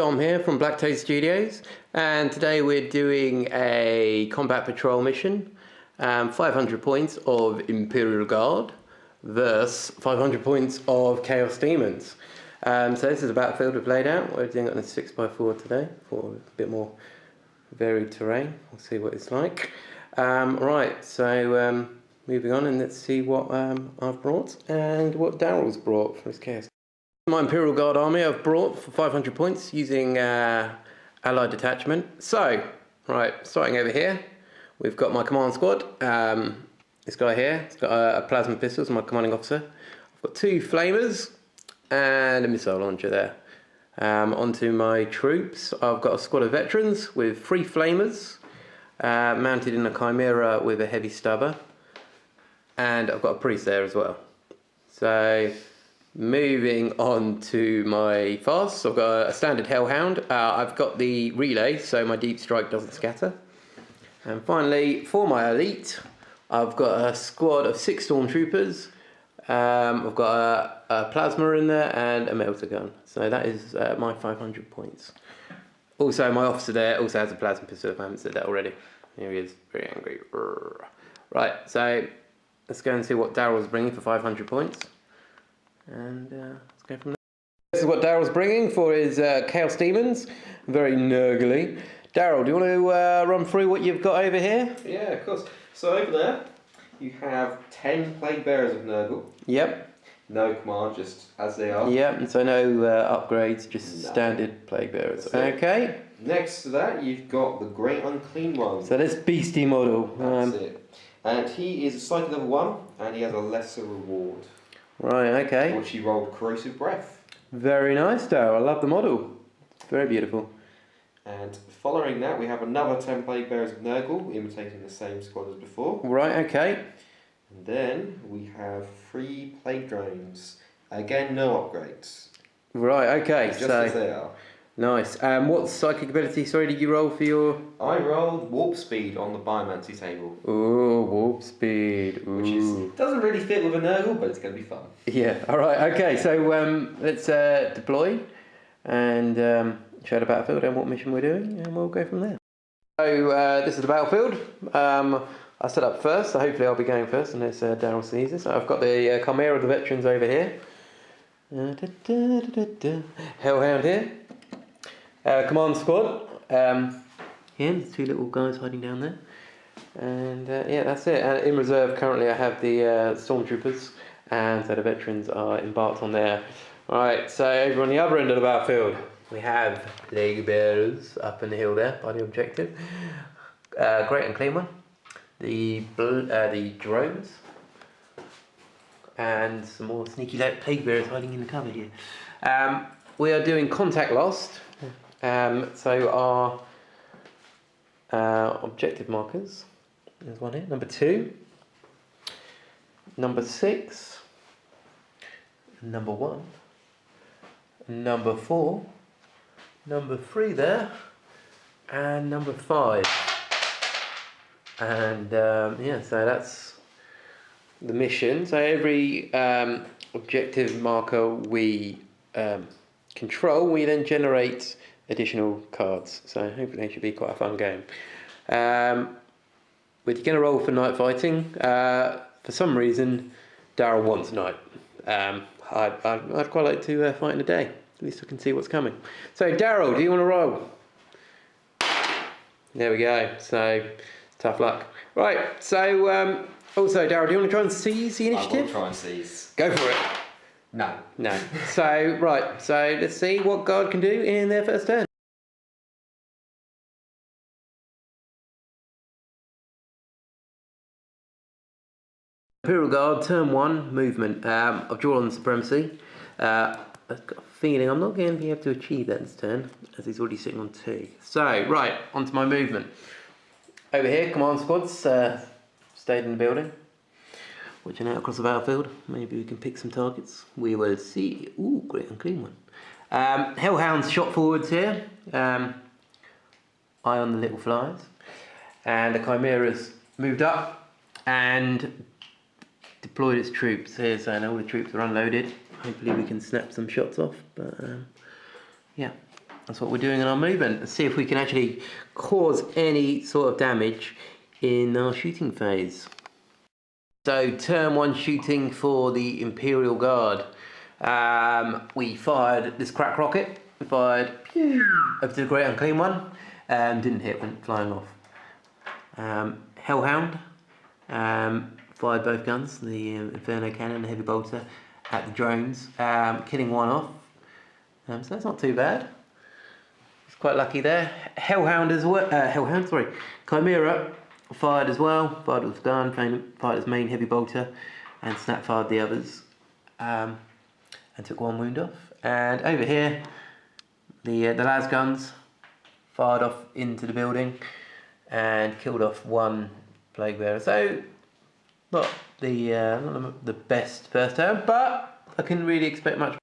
Tom here from Black Toad Studios, and today we're doing a combat patrol mission. 500 points of Imperial Guard versus 500 points of Chaos Demons. So this is a battlefield we've laid out. We're doing it on a 6x4 today for a bit more varied terrain. We'll see what it's like. Right, so moving on, and let's see what I've brought and what Daryl's brought for his Chaos. My Imperial Guard army I've brought for 500 points using Allied Detachment. So, right, starting over here, we've got my command squad. This guy here, he's got a plasma pistol, my commanding officer. I've got 2 flamers and a missile launcher there. Onto my troops, I've got a squad of veterans with 3 flamers, mounted in a chimera with a heavy stubber. And I've got a priest there as well. So, moving on to my fast, I've got a standard hellhound. I've got the relay, so my deep strike doesn't scatter. And finally, for my elite, I've got a squad of 6 stormtroopers. I've got a plasma in there and a melter gun. So that is my 500 points. Also, my officer there also has a plasma pistol, if I haven't said that already. Here he is, very angry. Right, so let's go and see what Daryl's bringing for 500 points. And let's go from there. This is what Daryl's bringing for his Chaos Demons. Very Nurgly. Daryl, do you want to run through what you've got over here? Yeah, of course. So over there, you have 10 Plague Bearers of Nurgle. Yep. No command, just as they are. Yep, and so no upgrades, just standard Plague Bearers. Okay. Next to that, you've got the Great Unclean One. So this beastie model. That's it. And he is a psychic level 1, and he has a lesser reward. Right, okay. Which he rolled Corrosive Breath. Very nice, Daryl. I love the model. It's very beautiful. And following that, we have another 10 Plague Bearers of Nurgle, imitating the same squad as before. Right, okay. And then we have 3 Plague Drones. Again, no upgrades. Right, okay. Just as they are. Nice. What psychic ability, sorry, did you roll for your... I rolled Warp Speed on the Biomancy table. Ooh, Warp Speed. Ooh. Which doesn't really fit with a Nurgle, but it's going to be fun. Yeah, alright, okay, so let's deploy and show the battlefield and what mission we're doing, and we'll go from there. So this is the battlefield. I set up first, so hopefully I'll be going first unless Daryl sees this. So I've got the Chimera of the Veterans over here. Hellhound here. Command squad. Here, there's 2 little guys hiding down there. And yeah, that's it. And in reserve currently I have the stormtroopers, and so the veterans are embarked on there. Alright, so over on the other end of the battlefield, we have Plague Bearers up in the hill there by the objective. Great Unclean One. The drones. And some more sneaky Plague Bearers hiding in the cover here. We are doing contact lost. So our objective markers, there's one here, number 2, number 6, number 1, number 4, number 3 there, and number 5. And yeah, so that's the mission. So every objective marker we control, we then generate additional cards, so hopefully it should be quite a fun game. We're going to roll for night fighting. For some reason, Daryl wants night. I'd quite like to fight in the day. At least I can see what's coming. So Daryl, do you want to roll? There we go. So tough luck. Right. So also, Daryl, do you want to try and seize the initiative? I will try and seize. Go for it. No. No. So, right, so let's see what Guard can do in their first turn. Imperial Guard, turn 1, movement. I've drawn on Supremacy. I've got a feeling I'm not going to be able to achieve that this turn, as he's already sitting on 2. So, right, onto my movement. Over here, command squads stayed in the building. Watching out across the battlefield. Maybe we can pick some targets. We will see. Ooh, Great Unclean One. Hellhounds shot forwards here. Eye on the little flies. And the Chimera's moved up and deployed its troops here. So now all the troops are unloaded. Hopefully we can snap some shots off. But yeah. That's what we're doing in our movement. Let's see if we can actually cause any sort of damage in our shooting phase. So turn 1 shooting for the Imperial Guard. We fired this crack rocket. We fired up to the Great Unclean One. Didn't hit, went flying off. Hellhound. Fired both guns, the Inferno Cannon and the Heavy Bolter, at the drones, killing one off. So that's not too bad. It's quite lucky there. Hellhound as well. Chimera fired as well. Fired with gun, fired his main Heavy Bolter, and snap fired the others, and took 1 wound off. And over here, the las guns fired off into the building and killed off 1 plague bearer. So not the best first turn, but I couldn't really expect much.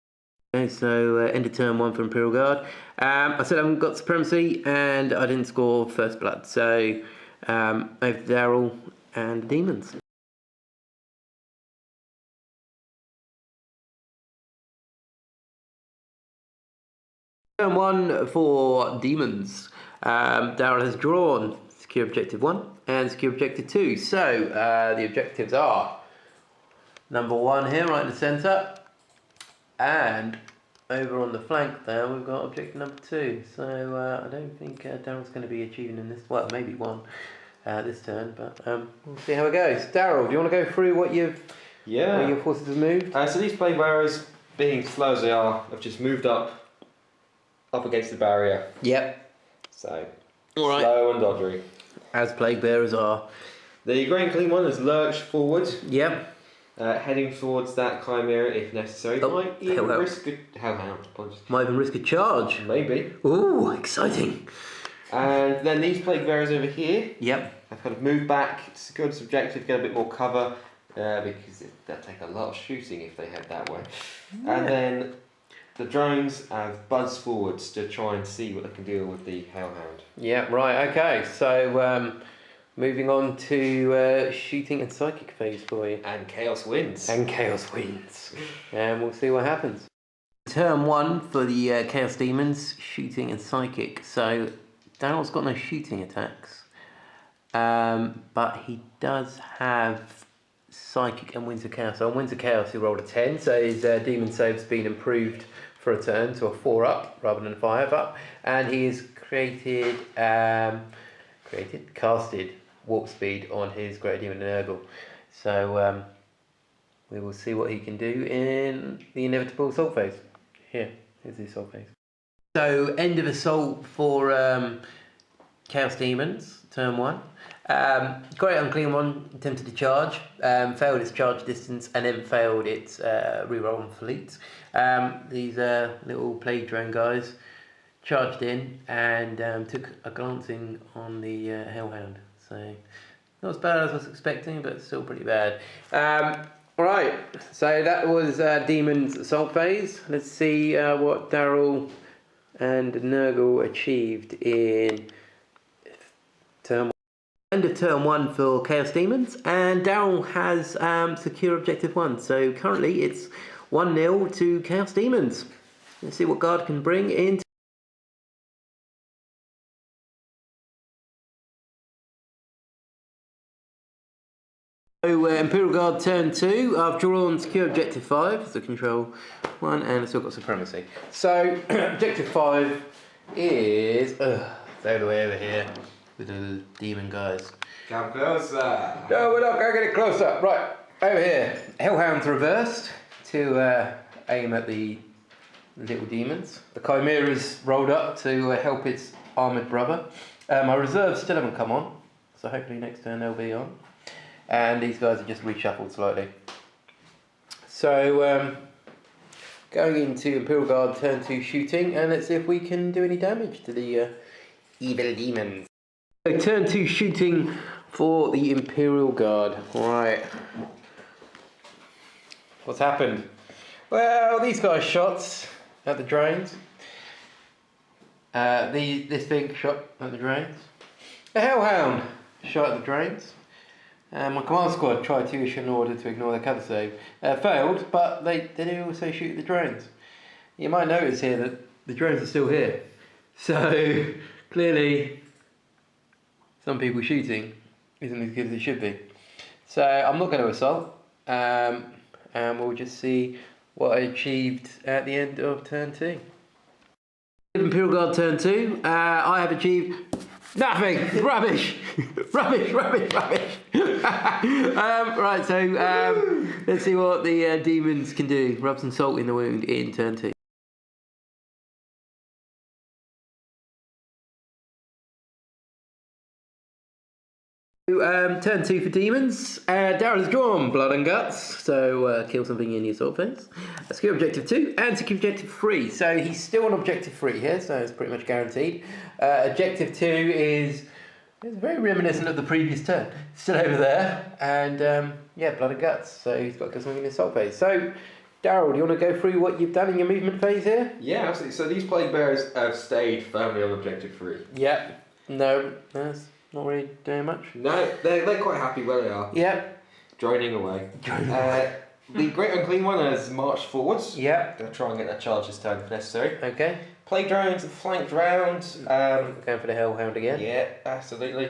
Okay, so end of turn 1 for Imperial Guard. I said I haven't got supremacy, and I didn't score first blood. So over to Daryl and the Demons. Turn 1 for Demons. Daryl has drawn secure objective 1 and secure objective 2. So the objectives are number 1 here, right in the centre, and over on the flank there we've got objective number 2. So I don't think Daryl's going to be achieving in this. Well, maybe 1 this turn, but we'll see how it goes. Daryl, do you want to go through what your forces have moved? So these plague bearers, being slow as they are, have just moved up against the barrier. Yep. So all right. Slow and doddery. As plague bearers are. The Great Unclean One has lurched forward. Yep. Heading towards that Chimera if necessary. Might even risk a Hellhound. Might even risk a charge. Maybe. Ooh, exciting. And then these plague bearers over here. Yep. Have kind of moved back, secured this objective, get a bit more cover, because they'll take a lot of shooting if they head that way. Yeah. And then the drones have buzzed forwards to try and see what they can deal with the Hellhound. Yeah, right, okay. So moving on to shooting and psychic phase for you. And Chaos wins. And Chaos wins. And we'll see what happens. Turn 1 for the Chaos Demons, shooting and psychic. So Daryl's got no shooting attacks, but he does have psychic and Winds of Chaos. So on Winds of Chaos he rolled a 10, so his demon save's been improved for a turn to a 4 up rather than a 5 up, and he's casted warp speed on his Great Demon Nurgle. So we will see what he can do in the inevitable assault phase. Here's the assault phase. So end of assault for Chaos Demons, turn 1. Great Unclean One attempted to charge, failed its charge distance, and then failed its reroll on fleet. These little plague drone guys charged in and took a glancing on the Hellhound. So not as bad as I was expecting, but still pretty bad. Right, so that was Demon's assault phase. Let's see what Daryl and Nurgle achieved in turn 1. End of turn 1 for Chaos Demons, and Daryl has secure objective 1. So currently it's 1-0 to Chaos Demons. Let's see what Guard can bring in. So Imperial Guard turn 2. I've drawn secure objective 5, so control 1, and I've still got supremacy. So objective 5 is it's all the way over here with the demon guys. Come closer. No, we're not going to get it closer. Right, over here. Hellhound's reversed to aim at the little demons. The Chimera's rolled up to help its armoured brother. My reserves still haven't come on, so hopefully next turn they'll be on. And these guys are just reshuffled slightly. So going into Imperial Guard turn 2 shooting, and let's see if we can do any damage to the evil demons. So turn 2 shooting for the Imperial Guard. Right. What's happened? Well, these guys shot at the drones. This thing shot at the drones. The Hellhound shot at the drones. My command squad tried to issue an order to ignore their cover save. Failed, but they did also shoot at the drones. You might notice here that the drones are still here. So clearly some people shooting isn't as good as it should be. So I'm not going to assault, and we'll just see what I achieved at the end of turn 2. Imperial Guard turn 2, I have achieved nothing! Rubbish! Rubbish! Right, so let's see what the demons can do. Rub some salt in the wound in turn 2. Turn 2 for demons. Daryl has drawn blood and guts, so kill something in your assault phase. Secure objective 2 and secure objective 3. So he's still on objective 3 here, so it's pretty much guaranteed. Objective 2 is very reminiscent of the previous turn. Still over there, and yeah, blood and guts. So he's got to kill something in his assault phase. So Daryl, do you want to go through what you've done in your movement phase here? Yeah, absolutely. So these plague bearers have stayed firmly on objective 3. Yeah. No, that's not really doing much. No, they're quite happy where they are. Yep. Droning away. The Great Unclean One has marched forwards. Yep. They'll try and get that charge this turn if necessary. Okay. Plague drones have flanked round. Going for the Hellhound again. Yeah, absolutely.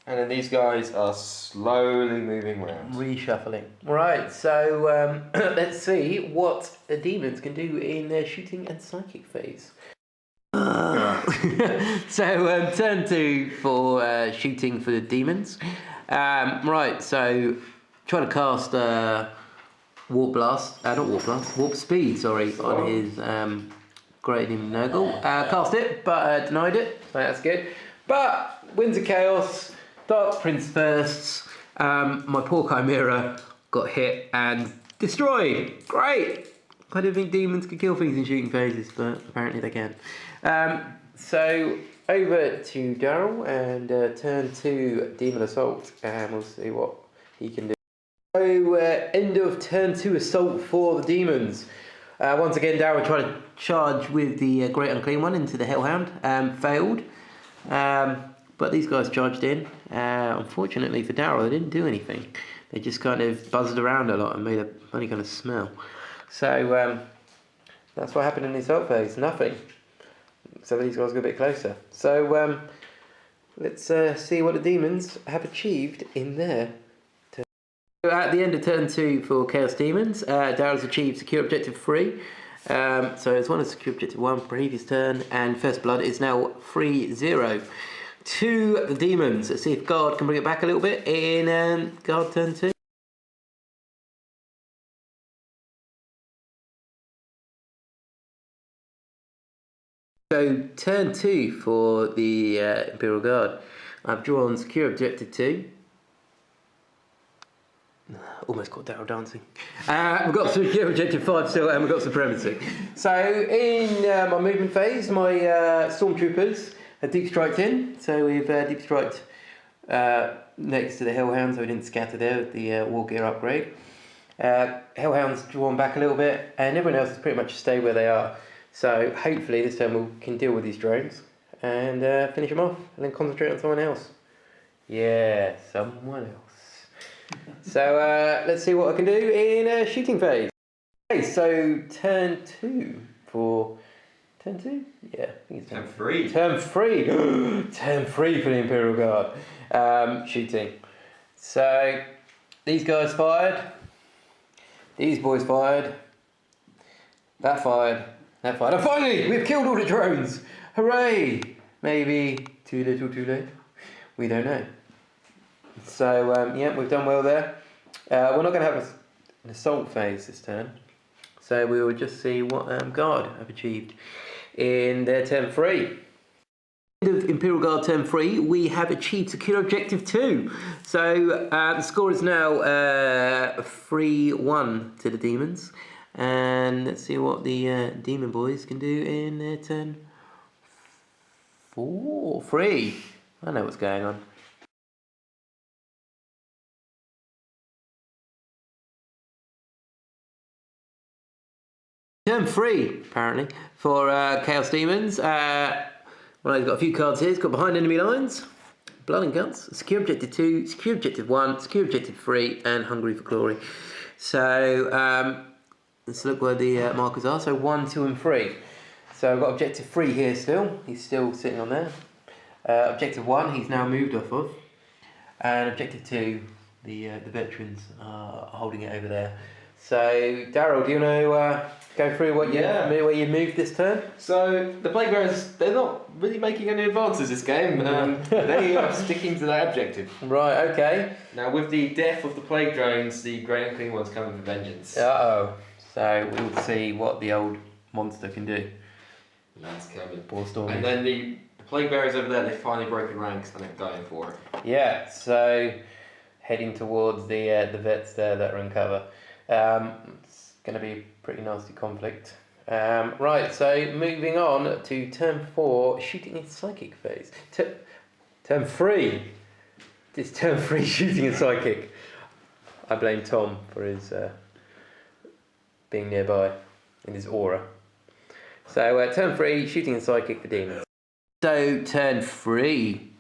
And then these guys are slowly moving round. Reshuffling. Right, so let's see what the demons can do in their shooting and psychic phase. So turn 2 for shooting for the demons. Right, so try to cast warp speed, sorry, on his great Nurgle. Cast it, but denied it, so that's good. But Winds of Chaos, Dark Prince Firsts, my poor Chimera got hit and destroyed. Great! I didn't think demons could kill things in shooting phases, but apparently they can. So over to Daryl and turn 2 Demon Assault, and we'll see what he can do. So end of turn 2 Assault for the demons. Once again, Daryl tried to charge with the Great Unclean One into the Hellhound, failed. But these guys charged in. Unfortunately for Daryl, they didn't do anything. They just kind of buzzed around a lot and made a funny kind of smell. So that's what happened in the assault phase. Nothing. So these guys got a bit closer. So let's see what the demons have achieved in there. So at the end of turn 2 for Chaos Demons, Daryl's achieved secure objective 3. So it's one of secure objective 1 previous turn, and First Blood is now 3-0 to the demons. Let's see if Guard can bring it back a little bit in Guard turn 2. So turn 2 for the Imperial Guard. I've drawn secure objective 2. Almost got Daryl dancing. We've got secure objective 5 still, and we've got supremacy. So in my movement phase, my stormtroopers have deep striked in. So we've deep striked next to the Hellhounds, so we didn't scatter there with the war gear upgrade. Hellhounds drawn back a little bit, and everyone else has pretty much stayed where they are. So hopefully this time we can deal with these drones and finish them off, and then concentrate on someone else. Yeah, someone else. So let's see what I can do in a shooting phase. Okay, so turn 2 for... Turn 2? Yeah, I think it's turn 3. Turn 3! Turn 3 for the Imperial Guard. Shooting. So these guys fired. These boys fired. That fired. That fired. And finally, we've killed all the drones! Hooray! Maybe too little too late. We don't know. So, yeah, we've done well there. We're not going to have an assault phase this turn. So we will just see what Guard have achieved in their turn 3. End of Imperial Guard turn 3, we have achieved secure objective 2. So the score is now 3-1 to the demons. And let's see what the demon boys can do in their turn 3. I know what's going on. Turn 3, apparently, for Chaos Demons. Well, he's got a few cards here. He's got Behind Enemy Lines, Blood and Guts, Secure Objective 2, Secure Objective 1, Secure Objective 3, and Hungry for Glory. So, let's look where the markers are. So 1, 2, and 3. So I've got objective 3 here still. He's still sitting on there. Objective 1 he's now moved off of. And objective 2, the veterans are holding it over there. So Daryl, do you want to go through what where you moved this turn? So the Plague Bearers, they're not really making any advances this game. They are sticking to their objective. Right, okay. Now with the death of the Plague Drones, the Great Unclean Ones come with vengeance. Uh-oh. So we'll see what the old monster can do. That's coming. Poor Stormy. And then the Plague Bearers over there, they've finally broken ranks and they're going for it. Yeah, so heading towards the vets there that are in cover. It's going to be a pretty nasty conflict. Right, so moving on to turn 4, shooting in psychic phase. Turn 3. It's turn 3 shooting in psychic. I blame Tom for his being nearby in his aura. So turn 3, shooting in psychic for demons. So turn 3,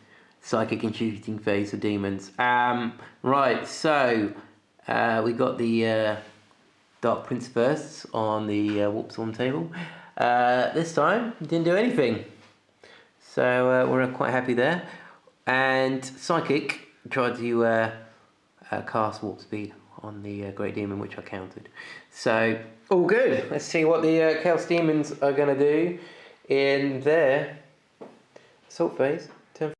psychic and shooting phase for demons. Right, so we got the Dark Prince first on the Warp Storm table. This time, didn't do anything. So we're quite happy there. And Psychic tried to cast Warp Speed on the Great Demon, which I countered. So, all good. Let's see what the Chaos Demons are going to do in their assault phase. Turn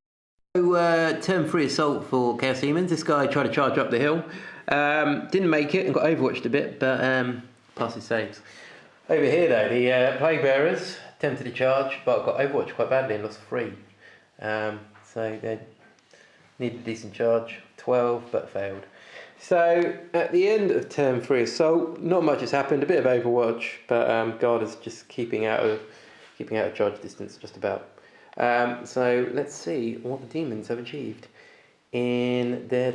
3 assault for Chaos Demons. This guy tried to charge up the hill. Didn't make it and got overwatched a bit, but passed his saves. Over here though, the Plague Bearers attempted to charge, but got overwatched quite badly and lost 3. So they needed a decent charge, 12, but failed. So at the end of turn 3 assault, not much has happened. A bit of overwatch, but Guard is just keeping out of charge distance, just about. So let's see what the demons have achieved in their.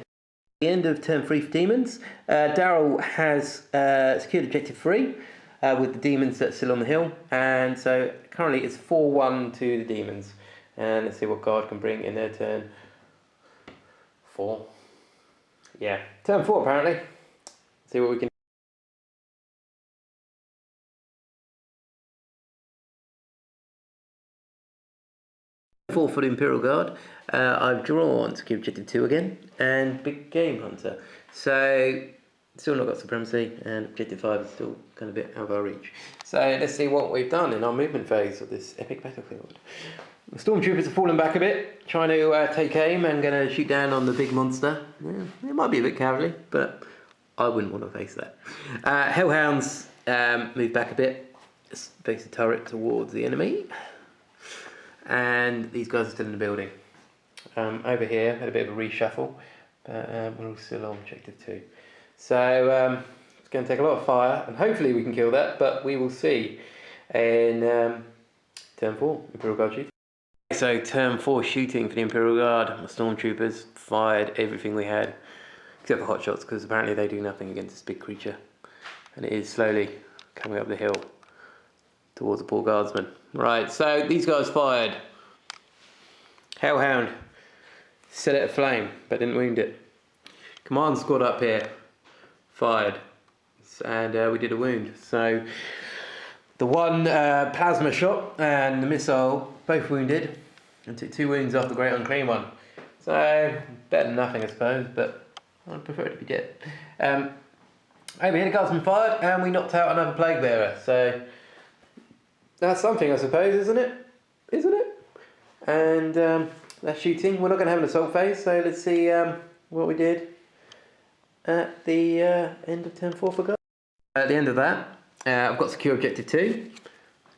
The end of turn 3 for demons. Daryl has secured objective 3 with the demons that's still on the hill, and so currently it's 4-1 to the demons. And let's see what Guard can bring in their turn 4. Yeah, turn 4 apparently. See what we can. For the Imperial Guard, I've drawn to keep objective 2 again, and Big Game Hunter. So, still not got supremacy, and objective 5 is still kind of a bit out of our reach. So, let's see what we've done in our movement phase of this epic battlefield. The Stormtroopers are falling back a bit, trying to take aim and going to shoot down on the big monster. Yeah, it might be a bit cowardly, but I wouldn't want to face that. Hellhounds move back a bit, face the turret towards the enemy. And these guys are still in the building. Over here, had a bit of a reshuffle, but we're all still on objective 2. So it's going to take a lot of fire, and hopefully we can kill that, but we will see in turn 4, Imperial Guard shooting. So turn 4 shooting for the Imperial Guard. The Stormtroopers fired everything we had, except for hot shots, because apparently they do nothing against this big creature. And it is slowly coming up the hill towards the poor guardsman. Right, so these guys fired. Hellhound set it aflame, but didn't wound it. Command squad up here fired, and we did a wound. So the one plasma shot and the missile both wounded, and took 2 wounds off the Great Unclean One. So better than nothing, I suppose, but I'd prefer it to be dead. Over here the guardsman fired, and we knocked out another Plague Bearer. So that's something, I suppose, isn't it? Isn't it? And that's shooting. We're not going to have an assault phase, so let's see what we did at the end of turn 4 for Guard. At the end of that, I've got secure objective 2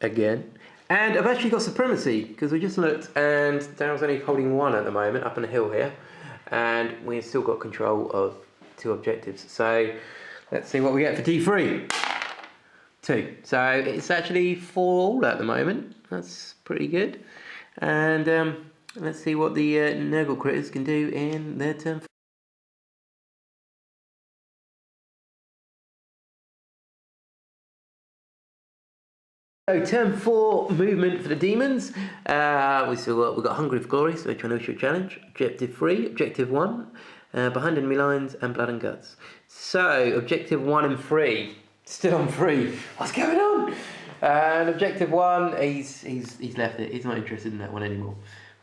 again, and I've actually got supremacy because we just looked, and Daryl's only holding 1 at the moment up on the hill here, and we've still got control of 2 objectives. So let's see what we get for D3. 2. So it's actually 4 all at the moment. That's pretty good. And let's see what the Nurgle critters can do in their turn 4. So turn 4 movement for the demons. We've got Hungry for Glory, so trying to issue a challenge. Objective 3, objective 1, behind enemy lines and blood and guts. So objective 1 and 3. Still on 3. What's going on? And objective 1, he's left it. He's not interested in that one anymore.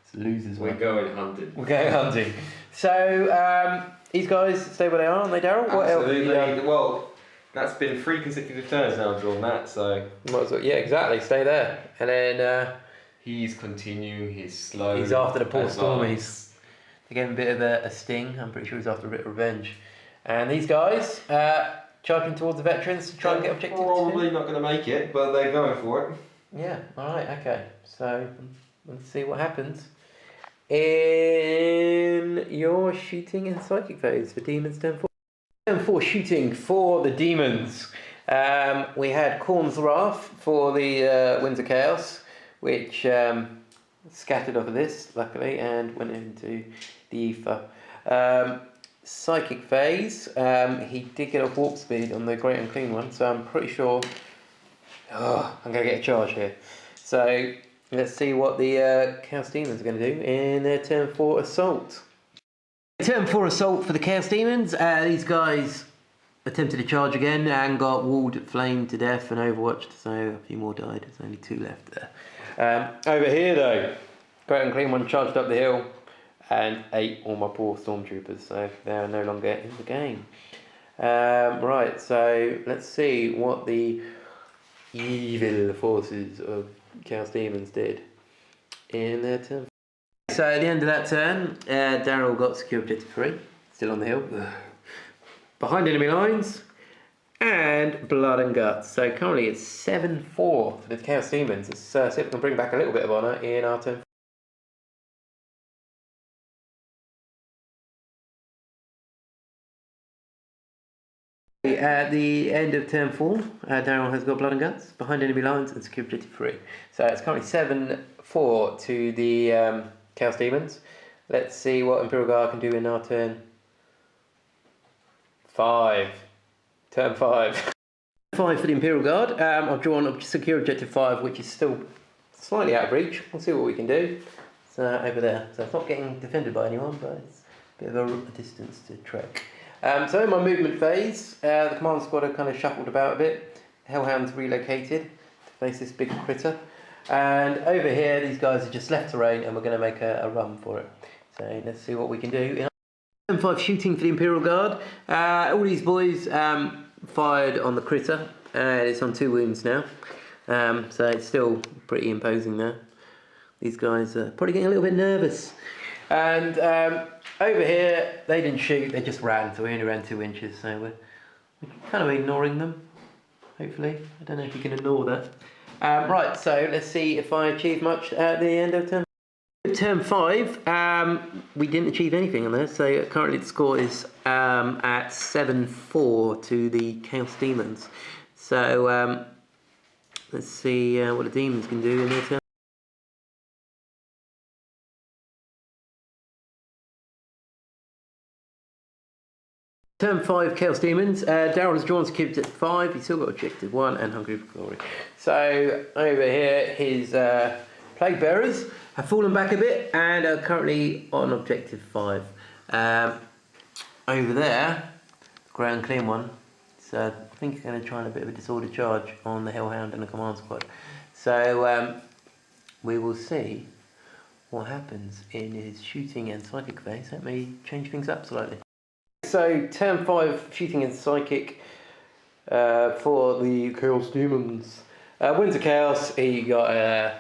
It's a loser's one. We're going hunting. We're going hunting. So these guys stay where they are, aren't they, Daryl? What else have you done? Well, that's been 3 consecutive turns now I've drawn that, so... Might as well, yeah, exactly. Stay there. And then... he's continuing his slow... He's after the poor advance. Stormies. They gave him a bit of a sting. I'm pretty sure he's after a bit of revenge. And these guys, charging towards the veterans to try and get objective 2. Probably not going to make it, but they're going for it. Yeah, alright, okay. So, let's see what happens. In your shooting and psychic phase for Demons turn 4. Turn 4 shooting for the Demons. We had Khorne's Wrath for the Winds of Chaos, which scattered off of this, luckily, and went into the ether. Psychic phase, he did get off warp speed on the Great Unclean one, so I'm pretty sure... Oh, I'm going to get a charge here. So, let's see what the Chaos Demons are going to do in their turn 4 assault. Turn 4 assault for the Chaos Demons. These guys attempted to charge again and got walled, flamed to death and overwatched, so a few more died. There's only 2 left there. Over here though, Great Unclean one charged up the hill and ate all my poor stormtroopers, so they're no longer in the game. Right, so let's see what the evil forces of Chaos Demons did in their turn. So at the end of that turn, Daryl got secure objective 3, still on the hill, behind enemy lines, and blood and guts. So currently it's 7-4 for the Chaos Demons. Let's see if we can bring back a little bit of honour in our turn. At the end of turn 4, Daryl has got blood and guts, behind enemy lines, and secure objective 3. So it's currently 7-4 to the Chaos Demons. Let's see what Imperial Guard can do in our turn 5. Turn 5. 5 for the Imperial Guard. I've drawn secure objective 5, which is still slightly out of reach. We'll see what we can do. It's over there. So it's not getting defended by anyone, but it's a bit of a distance to trek. So in my movement phase, the command squad have kind of shuffled about a bit. Hellhound's relocated to face this big critter. And over here, these guys have just left terrain and we're going to make a run for it. So let's see what we can do. Turn 5 shooting for the Imperial Guard. All these boys fired on the critter. It's on 2 wounds now. So it's still pretty imposing there. These guys are probably getting a little bit nervous. And over here, they didn't shoot, they just ran, so we only ran 2 inches, so we're kind of ignoring them, hopefully. I don't know if you can ignore that. Right, so let's see if I achieve much at the end of turn 5. Turn 5, we didn't achieve anything on this, so currently the score is at 7-4 to the Chaos Demons. So let's see what the Demons can do in their turn. Turn 5 Chaos Demons. Daryl has drawn secure objective 5. He's still got objective 1 and Hungry for Glory. So over here, his Plague Bearers have fallen back a bit and are currently on objective 5. Over there, Grey Unclean one. So I think he's going to try a bit of a disorder charge on the Hellhound and the command squad. So we will see what happens in his shooting and psychic phase. That may change things up slightly. So, turn 5 shooting and psychic for the Chaos Demons. Winds of Chaos, he got an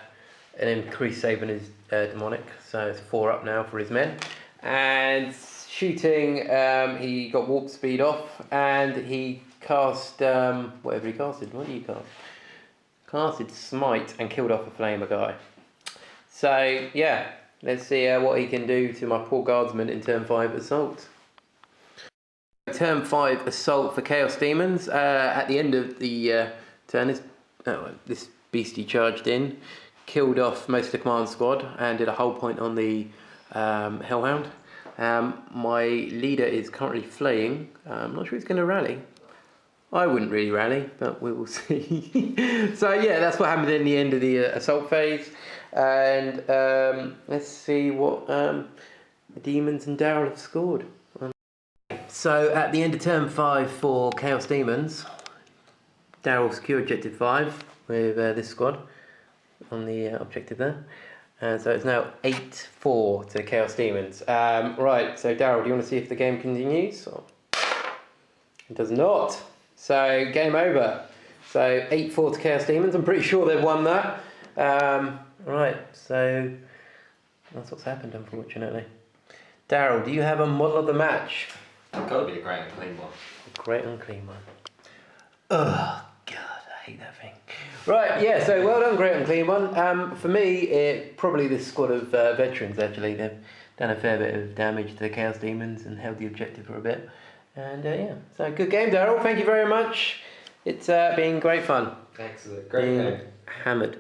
increased save in his demonic, so it's 4 up now for his men. And shooting, he got warp speed off, and he cast, whatever he casted, what did he cast? Casted Smite and killed off a flamer guy. So, yeah, let's see what he can do to my poor guardsman in turn 5 assault. Turn 5 assault for Chaos Demons. At the end of the turn, this beastie charged in, killed off most of the command squad, and did a whole point on the Hellhound. My leader is currently fleeing. I'm not sure he's going to rally. I wouldn't really rally, but we will see. So yeah, that's what happened in the end of the assault phase. And let's see what the Demons and Daryl have scored. So at the end of turn 5 for Chaos Demons, Daryl secure objective 5 with this squad on the objective there. And so it's now 8-4 to Chaos Demons. Right, so Daryl, do you want to see if the game continues? Or... It does not. So game over. So 8-4 to Chaos Demons. I'm pretty sure they've won that. Right, so that's what's happened, unfortunately. Daryl, do you have a model of the match? It's got to be a great and clean one. A great and clean one. Oh, God, I hate that thing. Right, yeah, so well done, great and clean one. For me, probably this squad of veterans, actually. They've done a fair bit of damage to the Chaos Demons and held the objective for a bit. And yeah, so good game, Daryl. Thank you very much. It's been great fun. Excellent. Great game. Hammered.